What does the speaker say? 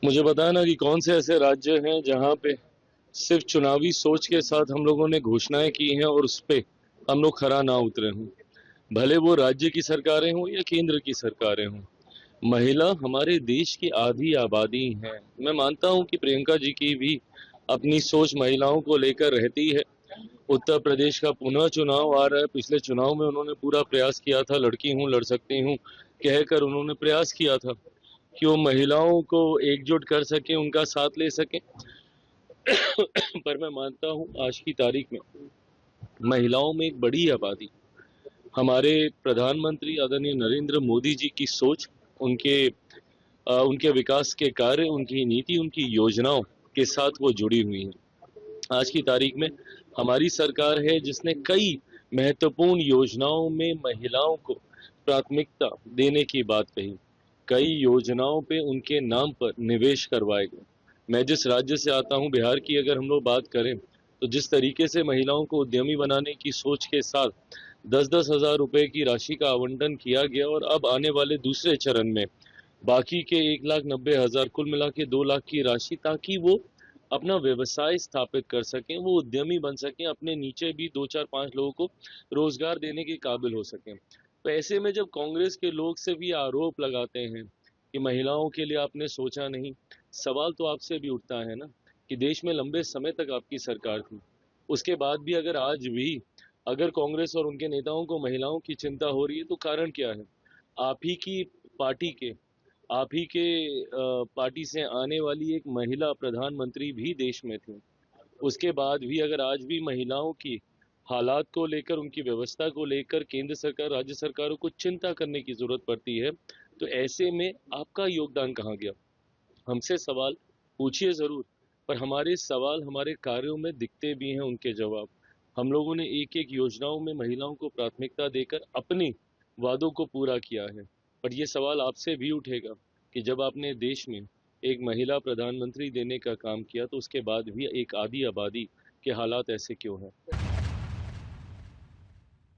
मुझे बताया ना कि कौन से ऐसे राज्य हैं जहां पे सिर्फ चुनावी सोच के साथ हम लोगों ने घोषणाएं की हैं और उस पे हम लोग खरा ना उतरे हों। भले वो राज्य की सरकारें हों या केंद्र की सरकारें हों। महिला हमारे देश की आधी आबादी है। मैं मानता हूं कि प्रियंका जी की भी अपनी सोच महिलाओं को लेकर रहती है। उत्तर प्रदेश का पुनः चुनाव आ रहा है। पिछले चुनाव में उन्होंने पूरा प्रयास किया था, लड़की हूं लड़ सकती हूं कहकर उन्होंने प्रयास किया था कि वो महिलाओं को एकजुट कर सके, उनका साथ ले सके। पर मैं मानता हूं आज की तारीख में महिलाओं में एक बड़ी आबादी, हमारे प्रधानमंत्री आदरणीय नरेंद्र मोदी जी की सोच, उनके विकास के कार्य, उनकी नीति, उनकी योजनाओं के साथ वो जुड़ी हुई है। आज की तारीख में हमारी सरकार है जिसने कई महत्वपूर्ण योजनाओं में महिलाओं को प्राथमिकता देने की बात कही। कई योजनाओं पे उनके नाम पर निवेश करवाए गए। मैं जिस राज्य से आता हूं, बिहार की अगर हम लोग बात करें, तो जिस तरीके से महिलाओं को उद्यमी बनाने की सोच के साथ 10-10 हजार रुपए की राशि का आवंटन किया गया और अब आने वाले दूसरे चरण में बाकी के 1,90,000 कुल मिला के 2 लाख की राशि, ताकि वो अपना व्यवसाय स्थापित कर सकें, वो उद्यमी बन सकें, अपने नीचे भी 2 4 5 लोगों को रोजगार देने के काबिल हो सकें। तो ऐसे में जब कांग्रेस के लोग से भी आरोप लगाते हैं कि महिलाओं के लिए आपने सोचा नहीं, सवाल तो आपसे भी उठता है ना कि देश में लंबे समय तक आपकी सरकार थी, उसके बाद भी अगर आज भी अगर कांग्रेस और उनके नेताओं को महिलाओं की चिंता हो रही है तो कारण क्या है? आप ही की पार्टी के आप ही के पार्टी से आने वाली एक महिला प्रधानमंत्री भी देश में थी। उसके बाद भी अगर आज भी महिलाओं की हालात को लेकर, उनकी व्यवस्था को लेकर केंद्र सरकार, राज्य सरकारों को चिंता करने की जरूरत पड़ती है, तो ऐसे में आपका योगदान कहाँ गया? हमसे सवाल पूछिए जरूर, पर हमारे सवाल हमारे कार्यों में दिखते भी हैं उनके जवाब। हम लोगों ने एक एक योजनाओं में महिलाओं को प्राथमिकता देकर अपने वादों को पूरा किया है। पर यह सवाल आपसे भी उठेगा कि जब आपने देश में एक महिला प्रधानमंत्री देने का काम किया तो उसके बाद भी एक आधी आबादी के हालात ऐसे क्यों हैं?